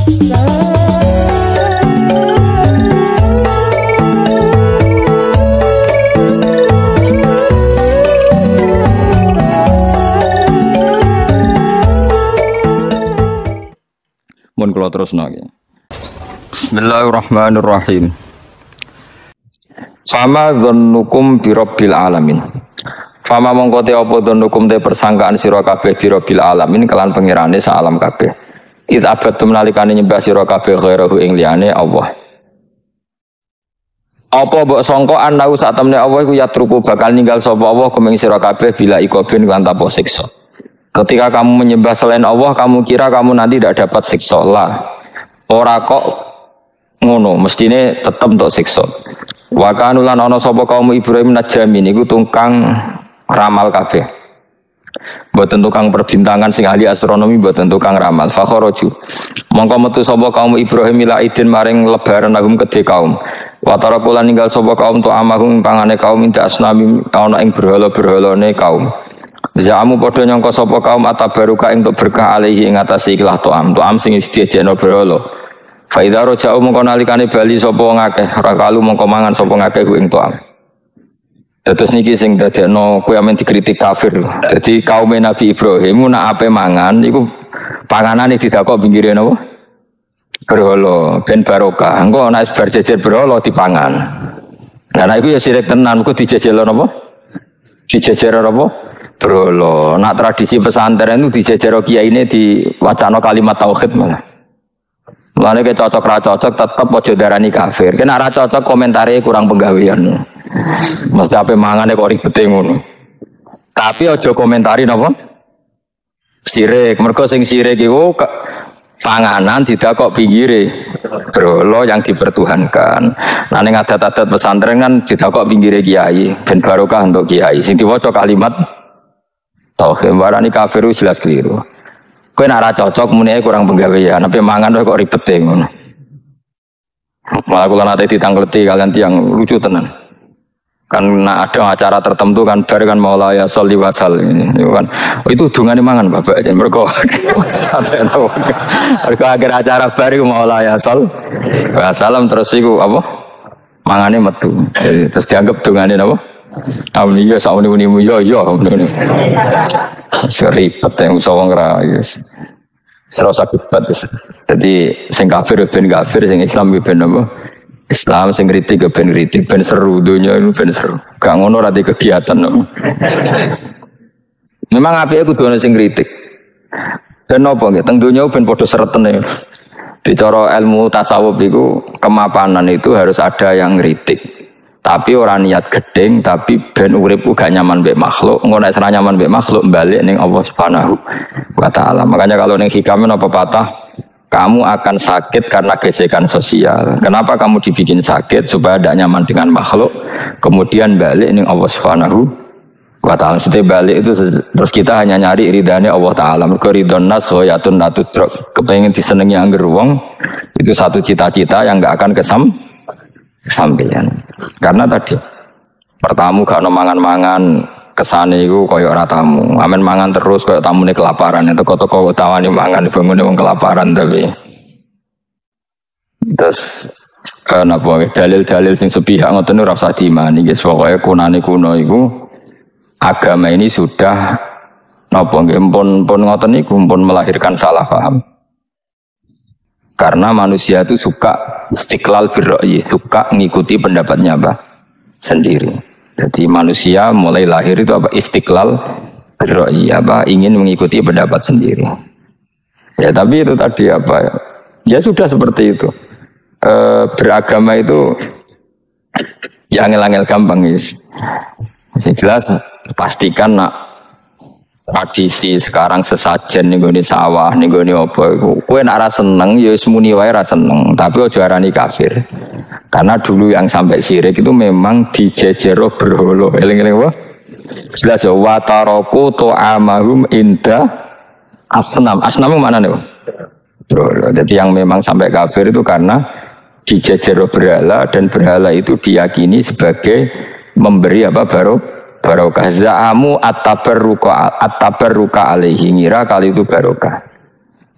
Mun kula terusno nggih. Bismillahirrahmanirrahim. Fama dzannukum bi rabbil alamin. Fama mongko te apa dzannukum te persangkaan sira kabeh bi rabbil alamin kelan pengirane sak alam kabeh. Iz abadtum nalikane nyembah sira kabeh ghairahu ing liyane Allah. Apa mbok sangka anau sak temne Allah iku yatruku bakal ninggal sapa Allah kuming sira kabeh bila ikobin lan tanpa siksa. Ketika kamu menyembah selain Allah, kamu kira kamu nanti tidak dapat siksa lah. Ora kok ngono, mestine tetep untuk siksa. Wa kanu lan ana sapa kaum Ibrahim najamin iku tukang ramal kabeh. Mboten tukang perbintangan sing ahli astronomi, mboten tukang ramal. Fakharaju. Mongko metu sapa kaum Ibrahim ila idin maring lebaran agum kedhe kaum. Wa tarakulan ninggal sapa kaum tu amahum pangane kaum inda asnami ana ing berhala-berhalane kaum. Zaamu padha nyangka sapa kaum atabaruka ing untuk berkah alaihi ing atase ikhlas to'am sing diejekno berhala. Fa idza raja'u mongko nalikane bali sapa wong akeh rakalu mongko mangan sapa ngakeh ing to'am. Terus niki sing dadekno kowe amen dikritik kafir. Dadi kaum Nabi Ibrahim nak ape mangan iku panganane didakok pinggire napa? Berhala ben barokah. Engko nek bar jejer berhala dipangan. Lah nek iku ya sirik tenan kok dijejelo napa? Dijejer apa? Berhala. Nak tradisi pesantren itu dijejero kiai ini di wacana kalimat tauhid malah. Mulane ke cocok ra cocok tetep aja darani kafir. Kena ra cocok komentare kurang penggawean. Mesti ape mangane kok ribete ngono. Tapi aja komentari napa? Sirik. Mergo sing sirik iku panganan didakok pinggire berhala yang dipertuhankan. Nah ning adat-adat pesantren kan didakok pinggire kiai ben barokah untuk kiai. Sing diwaca kalimat tauhid warani kafir jelas keliru. Kowe nek ora cocok muni kurang penggawean, tapi mangan kok ribet e ngono. Malah kula nate ditangleti kalian tiang lucu tenan. Kan ada acara tertentu kan bar kan maulaya sholli wa sallim kan. Itu dungane mangan Bapak jan mergo. Sampai tahu. Mergo akhir acara bar iku maulaya sholli wa salam terus iku apa? Mangane metu. Jadi, terus dianggap dungane napa? Awliya sauni-unimu yo ngene. Seribet yang usah wong ra wis. Serasa debat wis. Dadi sing kafir ben kafir, sing Islam ben apa? Islam sing kritik ben kritik ben seru dunya itu ben seru. Gak ngono ra di kegiatan no. Memang apike kudu ana sing kritik. Ben apa nggih teng donya ben padha seretene. Bicara ilmu tasawuf iku kemapanan itu harus ada yang kritik. Tapi orang niat gedeng, tapi ben urip gak nyaman mbek makhluk, ngono nek nyaman mbek makhluk balik ning Allah Subhanahu wa taala. Makanya kalau ning hikam apa patah, kamu akan sakit karena gesekan sosial. Kenapa kamu dibikin sakit supaya tidak nyaman dengan makhluk, kemudian balik ning Allah Subhanahu wa taala. Setelah balik itu terus kita hanya nyari ridhanya Allah taala. Mergo ridhon nas ghayatun natudrak. Kepengin disenengi angger wong, itu satu cita-cita yang enggak akan kesampaian. Karena tadi pertamu gak ono mangan-mangan kesane iku kaya ora tamu. Amen mangan terus kaya tamune kelaparan. Teko-teko utawani mangan bangune wong kelaparan tapi. Terus napa dalil-dalil sing sepihak ngoten ora usah diimani guys. Pokoke kunane kuno iku agama ini sudah napa nggih pun ngoten niku pun melahirkan salah paham. Karena manusia itu suka istiqlal birra'yi, suka mengikuti pendapatnya apa? Sendiri. Jadi manusia mulai lahir itu apa? Istiqlal birra'yi, apa? Ingin mengikuti pendapat sendiri. Ya tapi itu tadi apa ya? Ya sudah seperti itu. Beragama itu ya angel-angel gampang guys. Masih jelas pastikan nak tradisi sekarang sesajen ning gone sawah ning gone apa iku kowe nek ora seneng ya wis muni wae ora seneng tapi aja arani kafir karena dulu yang sampai syirik itu memang dijejero berhala eling-eling apa jelas ya wa taraku ta'amahum inda asnam mana nih berhala. Jadi yang memang sampai kafir itu karena dijejero berhala dan berhala itu diyakini sebagai memberi apa barokah. Za'amu at-tabarruka alaihi, ngira kali itu barokah.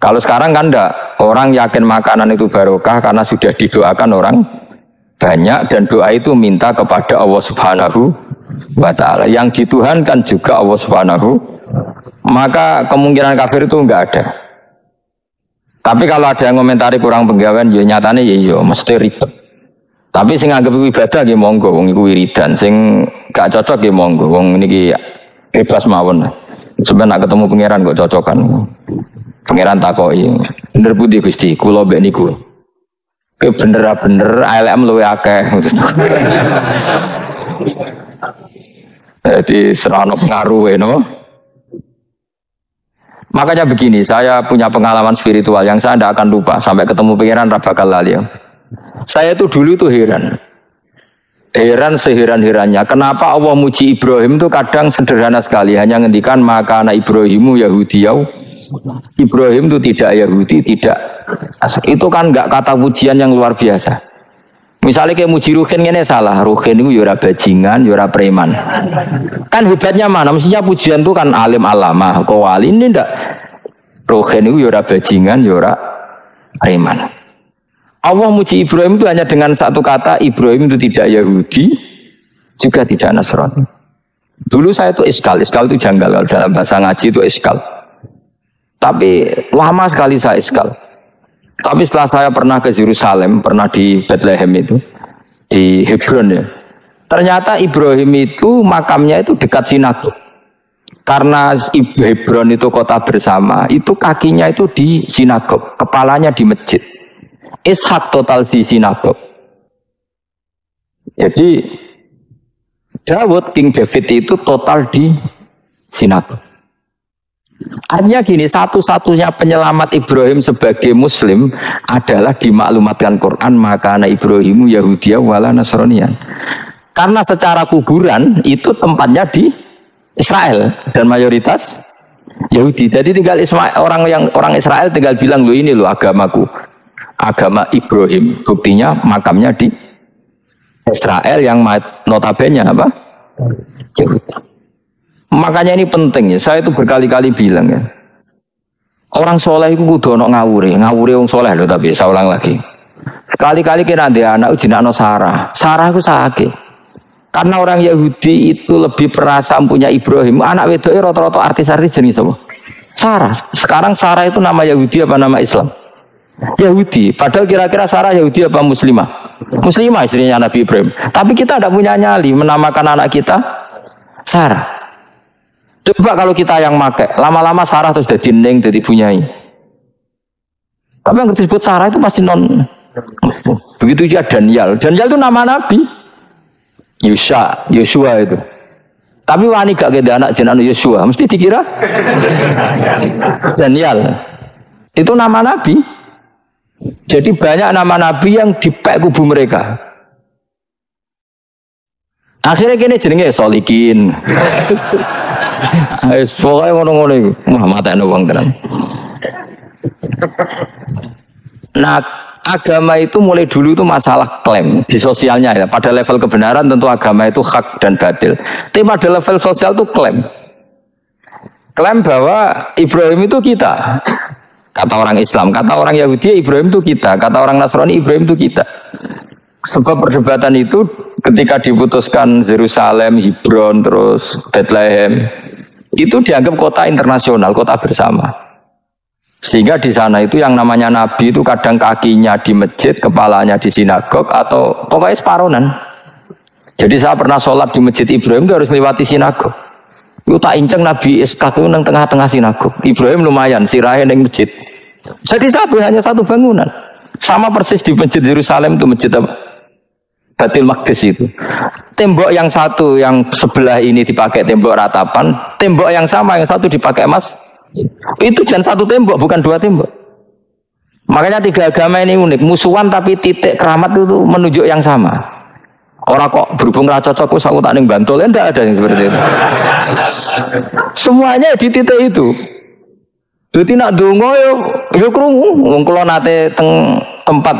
Kalau sekarang kan enggak, orang yakin makanan itu barokah karena sudah didoakan orang banyak dan doa itu minta kepada Allah Subhanahu wa ta'ala. Yang dituhankan juga Allah Subhanahu, maka kemungkinan kafir itu enggak ada. Tapi kalau ada yang komentari kurang penggawean, ya nyatanya ya mesti ribet. Tapi sing anggap ibadah nggih monggo, wong iku wiridan. Sing gak cocok nggih monggo, wong niki bebas mawon. Sebenarnya nak ketemu pangeran kok cocokan. Pangeran takoki, bener budi Gusti, kula mbek niku. Ke bener-bener ALM luwe akeh. Jadi serana pengaruh no. Makanya begini, saya punya pengalaman spiritual yang saya tidak akan lupa sampai ketemu pangeran ra bakal lali. Saya itu dulu itu heran seheran-herannya. Kenapa Allah muji Ibrahim itu kadang sederhana sekali, hanya ngendikan maka anak Ibrahimu Yahudiyau. Ibrahim itu tidak Yahudi, tidak. Itu kan enggak kata pujian yang luar biasa. Misalnya kayak muji Ruhin ini salah. Ruhin itu yura bajingan, yura preman. Kan hebatnya mana? Mestinya pujian itu kan alim alama. Kowali ini enggak. Ruhin itu yura bajingan, yura preman. Allah muji Ibrahim itu hanya dengan satu kata. Ibrahim itu tidak Yahudi, juga tidak Nasrani. Dulu saya itu iskal itu janggal. Kalau dalam bahasa ngaji itu iskal. Tapi lama sekali saya iskal. Tapi setelah saya pernah ke Yerusalem, pernah di Bethlehem itu, di Hebron ya. Ternyata Ibrahim itu makamnya itu dekat sinagog. Karena Hebron itu kota bersama, itu kakinya itu di sinagog, kepalanya di masjid. Ishak total di sinagog. Jadi King David itu total di sinagog. Artinya gini, satu-satunya penyelamat Ibrahim sebagai Muslim adalah dimaklumatkan Quran maka anak Ibrahimu Yahudiyah wala Nasraniyan. Karena secara kuburan itu tempatnya di Israel dan mayoritas Yahudi. Jadi tinggal orang Israel tinggal bilang lo ini lo agamaku, agama Ibrahim. Buktinya makamnya di Israel yang notabene apa? Yahudi. Makanya ini penting ya, saya itu berkali-kali bilang ya. Orang soleh itu kudu ono ngawure wong soleh loh, tapi saya ulang lagi. Sekali-kali kira dia anak jinakno Sarah itu sakit. Karena orang Yahudi itu lebih perasa punya Ibrahim. Anak wedoknya rata-rata artis-artis jenis apa? Sarah. Sekarang Sarah itu nama Yahudi apa nama Islam? Yahudi. Padahal kira-kira Sarah Yahudi apa Muslimah? Muslimah istrinya Nabi Ibrahim. Tapi kita tidak punya nyali menamakan anak kita Sarah. Coba kalau kita yang make, lama-lama Sarah terus jadi neng, jadi punyai. Tapi yang disebut Sarah itu pasti non Muslim. Begitu juga Daniel. Daniel itu nama Nabi. Yosua itu. Tapi wani gak ada anak jenenge Yosua, mesti dikira Daniel. Itu nama Nabi. Jadi banyak nama Nabi yang dipek kubu mereka. Akhirnya kini jenenge Solikin. Pokoknya ngono-ngono itu. Wah, matanya uang tenan. Nah, agama itu mulai dulu itu masalah klaim di sosialnya ya. Pada level kebenaran tentu agama itu hak dan batil. Tapi pada level sosial itu klaim. Klaim bahwa Ibrahim itu kita. Kata orang Islam, kata orang Yahudi Ibrahim itu kita. Kata orang Nasrani Ibrahim itu kita. Sebab perdebatan itu ketika diputuskan Yerusalem, Hebron, terus Bethlehem, itu dianggap kota internasional, kota bersama. Sehingga di sana itu yang namanya Nabi itu kadang kakinya di masjid, kepalanya di sinagog, atau pokoknya separonan. Jadi saya pernah sholat di masjid Ibrahim itu harus melewati sinagog. Itu tak inceng Nabi Ishak itu nang tengah-tengah sinagog. Ibrahim lumayan, sirahe nang masjid. Jadi hanya satu bangunan. Sama persis di masjid Yerusalem itu masjid apa? Baitul Maqdis itu. Tembok yang satu yang sebelah ini dipakai tembok ratapan, tembok yang sama yang satu dipakai emas. Itu jangan satu tembok, bukan dua tembok. Makanya tiga agama ini unik, musuhan tapi titik keramat itu menunjuk yang sama. Orang kok berhubung ra cocok wis aku tak ning Bantul, enggak ada yang seperti itu. Semuanya di titik itu. Dadi nak donga yo krungu wong kula nate teng tempat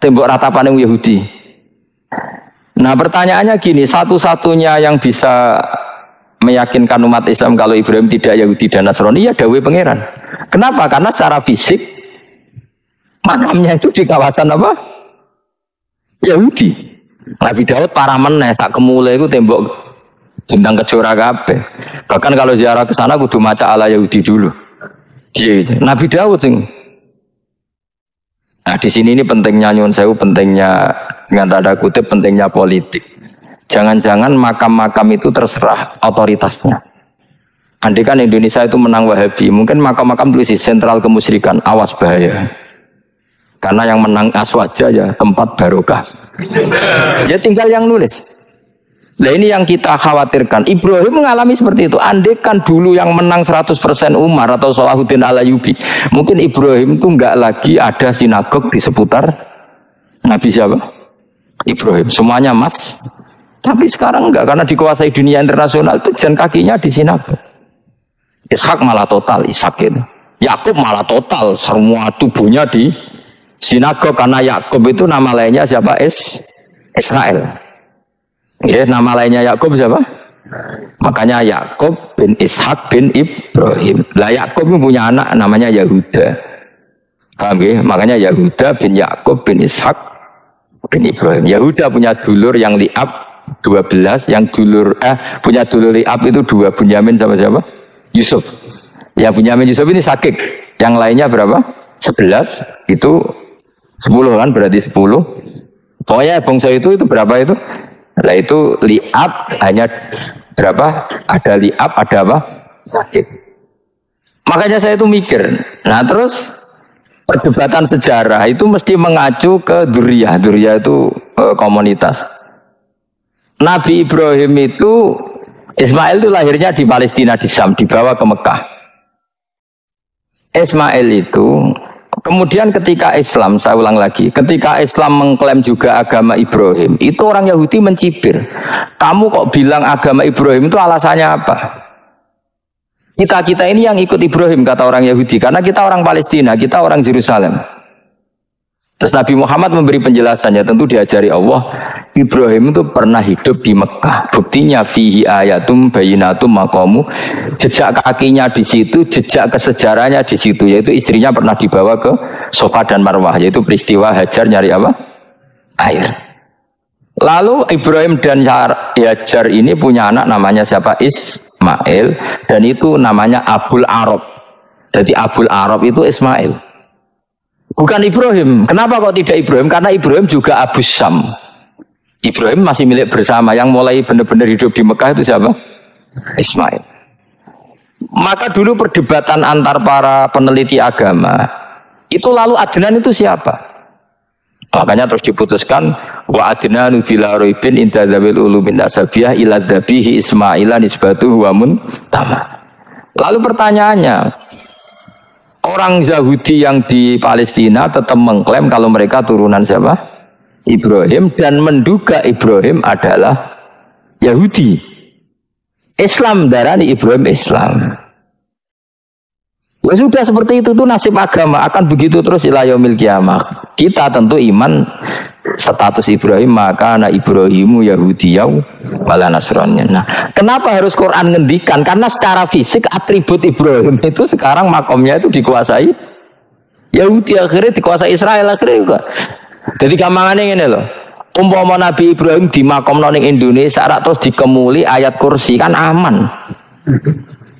tembok ratapan yang Yahudi. Nah pertanyaannya gini, satu-satunya yang bisa meyakinkan umat Islam kalau Ibrahim tidak Yahudi dan Nasrani ya dawuh pangeran. Kenapa? Karena secara fisik makamnya itu di kawasan apa? Yahudi. Nabi Daud para meneh sak kemule itu tembok jendang kejora kabeh. Bahkan kalau ziarah ke sana kudu maca ala Yahudi dulu. Iya, Nabi Daud sing. Nah, di sini ini pentingnya nyuwun sewu, pentingnya dengan tanda kutip pentingnya politik. Jangan-jangan makam-makam itu terserah otoritasnya. Andai kan Indonesia itu menang Wahabi, mungkin makam-makam tulis sentral kemusyrikan, awas bahaya. Karena yang menang Aswaja ya tempat barokah. Ya tinggal yang nulis. Nah ini yang kita khawatirkan. Ibrahim mengalami seperti itu. Andai kan dulu yang menang 100% Umar atau Salahuddin Al-Ayyubi, mungkin Ibrahim itu enggak lagi ada sinagog di seputar Nabi siapa? Ibrahim. Semuanya emas. Tapi sekarang enggak, karena dikuasai dunia internasional itu jalan kakinya di sinagog. Ishak malah total, Ishak itu. Yakub malah total, semua tubuhnya di sinagog, karena Yakub itu nama lainnya siapa? Israel. Ya, nama lainnya Yakub siapa? Makanya Yakub bin Ishak bin Ibrahim. Lah Yakub punya anak namanya Yahuda. Paham ya? Makanya Yahuda bin Yakub bin Ishak bin Ibrahim. Yahuda punya dulur yang li'ab 12, yang dulur punya dulur li'ab itu 2, Bunyamin sama siapa? Yusuf. Ya Bunyamin Yusuf ini sakit. Yang lainnya berapa? 11. Itu 10 kan, berarti 10. Pokoknya bangsa itu berapa itu? Nah itu li'ab hanya berapa? Ada li'ab, ada apa? Sakit. Makanya saya itu mikir. Nah terus perdebatan sejarah itu mesti mengacu ke Duriyah. Duriyah itu komunitas. Nabi Ibrahim itu, Ismail itu lahirnya di Palestina, di Syam, dibawa ke Mekah. Ismail itu kemudian ketika Islam, saya ulang lagi, ketika Islam mengklaim juga agama Ibrahim, itu orang Yahudi mencibir. Kamu kok bilang agama Ibrahim itu alasannya apa? Kita ini yang ikut Ibrahim, kata orang Yahudi, karena kita orang Palestina, kita orang Yerusalem. Terus Nabi Muhammad memberi penjelasannya, tentu diajari Allah, Ibrahim itu pernah hidup di Mekah. Buktinya fihi ayatum bayinatum maqamu, jejak kakinya di situ, jejak kesejarahnya di situ, yaitu istrinya pernah dibawa ke Safa dan Marwah, yaitu peristiwa Hajar nyari apa? Air. Lalu Ibrahim dan Hajar ini punya anak namanya siapa? Ismail, dan itu namanya Abul Arab. Jadi Abul Arab itu Ismail. Bukan Ibrahim. Kenapa kok tidak Ibrahim? Karena Ibrahim juga Abu Syam. Ibrahim masih milik bersama. Yang mulai benar-benar hidup di Mekah itu siapa? Ismail. Maka dulu perdebatan antar para peneliti agama, itu lalu Adnan itu siapa? Makanya terus diputuskan wa adnanu bila roibin inda dzawil ulumin nasabiyah ila dzabihi Ismaila nisbatuhu wa muntama. Lalu pertanyaannya, orang Yahudi yang di Palestina tetap mengklaim kalau mereka turunan siapa? Ibrahim, dan menduga Ibrahim adalah Yahudi. Islam darani Ibrahim Islam. Ya sudah seperti itu tuh nasib agama, akan begitu terus ila yaumil qiyamah. Kita tentu iman status Ibrahim, maka anak Ibrahimu Yahudiyah wala Nasraniyah. Nah, kenapa harus Quran ngendikan? Karena secara fisik atribut Ibrahim itu sekarang makomnya itu dikuasai Yahudi, akhirnya dikuasai Israel akhirnya juga. Jadi gampangannya ini loh. Umpama Nabi Ibrahim di makom ning Indonesia terus dikemuli ayat kursi kan aman.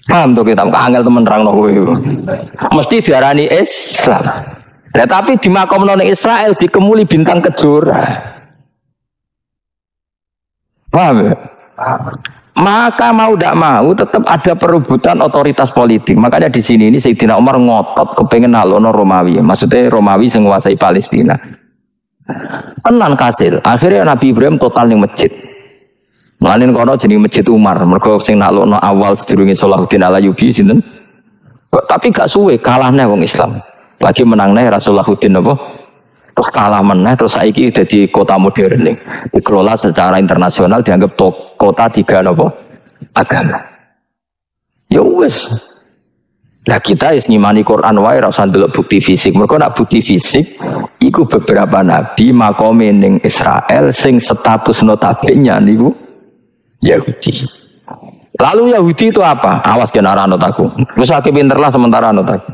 Paham tuh kita, angel temen terang kowe. Mesti diarani Islam. Nah, tapi di makom ning Israel dikemuli bintang kejora. Paham ya? Maka mau tidak mau tetap ada perebutan otoritas politik. Makanya di sini ini Sayyidina Umar ngotot kepengen nalono Romawi. Maksudnya Romawi yang menguasai Palestina. Tenan kasil. Akhirnya Nabi Ibrahim total ning masjid. Melanin kono jadi Masjid Umar. Mergo sing nalokno awal sedurunge Salahuddin Al-Ayyubi sinten. Tapi gak suwe kalahnya wong Islam. Lagi menangnya Rasulullahuddin apa? Terus kalah meneh, terus saiki jadi kota modern nih. Dikelola secara internasional, dianggap kota tiga apa? Agama. Ya wis. Nah kita is ngimani Quran wae ora usah ndelok bukti fisik. Mergo nak bukti fisik iku beberapa nabi makome ning Israel sing status notabene niku Yahudi. Lalu Yahudi itu apa? Awas kena anut aku. Wis akeh pinter lah sementara anut aku.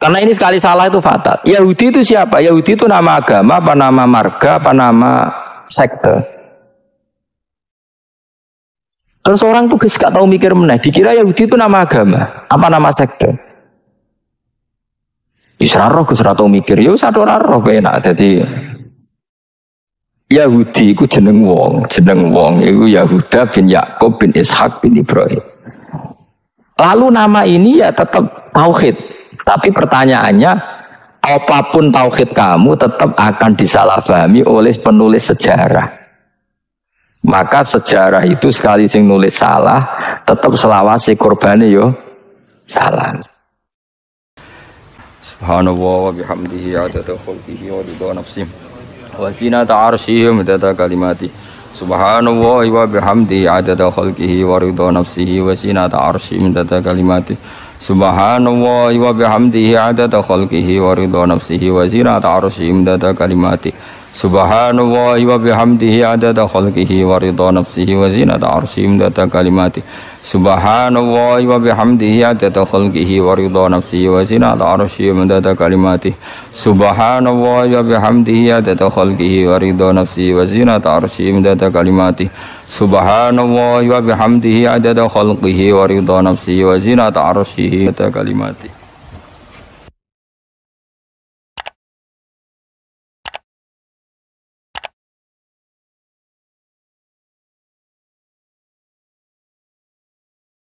Karena ini sekali salah itu fatal. Yahudi itu siapa? Yahudi itu nama agama, apa nama marga, apa nama sekte. Terus orang tuh gak tahu mikir meneh, dikira Yahudi itu nama agama, apa nama sekte. Isra-roh Gus ora tau mikir, ya wis ora roh penak. Dadi Yahudi iku jeneng wong iku Yahuda bin Yakub bin Ishak bin Ibrahim. Lalu nama ini ya tetap tauhid, tapi pertanyaannya apapun tauhid kamu tetap akan disalahpahami oleh penulis sejarah. Maka sejarah itu sekali sing nulis salah, tetap selawase korbane yo salah. Subhanallah wa bihamdihi adada khalqihi wa ridha nafsihi wa zinata arsyihi wa midada kalimati. Subhanallah wa bihamdihi adada khalqihi wa ridha nafsihi wa zinata arsyihi wa midada kalimati. Subhanallah wa bihamdihi adada khalqihi wa ridha nafsihi wa zinata arsyihi wa midada kalimati. Subhanallah wa bihamdihi adada khalqihi wa ridha nafsihi wa zinata arsyihi wa midada kalimati. Subhanallah wa bihamdihi adada khalqihi wa ridha nafsihi wa zinata arsyihi wa midada kalimati. Subhanallah wa bihamdihi adada khalqihi wa ridha nafsihi wa zinata arsyihi wa midada kalimati. Subhanallah wa bihamdihi adada khalqihi wa ridha nafsihi wa zinata arsyihi wa midada kalimati.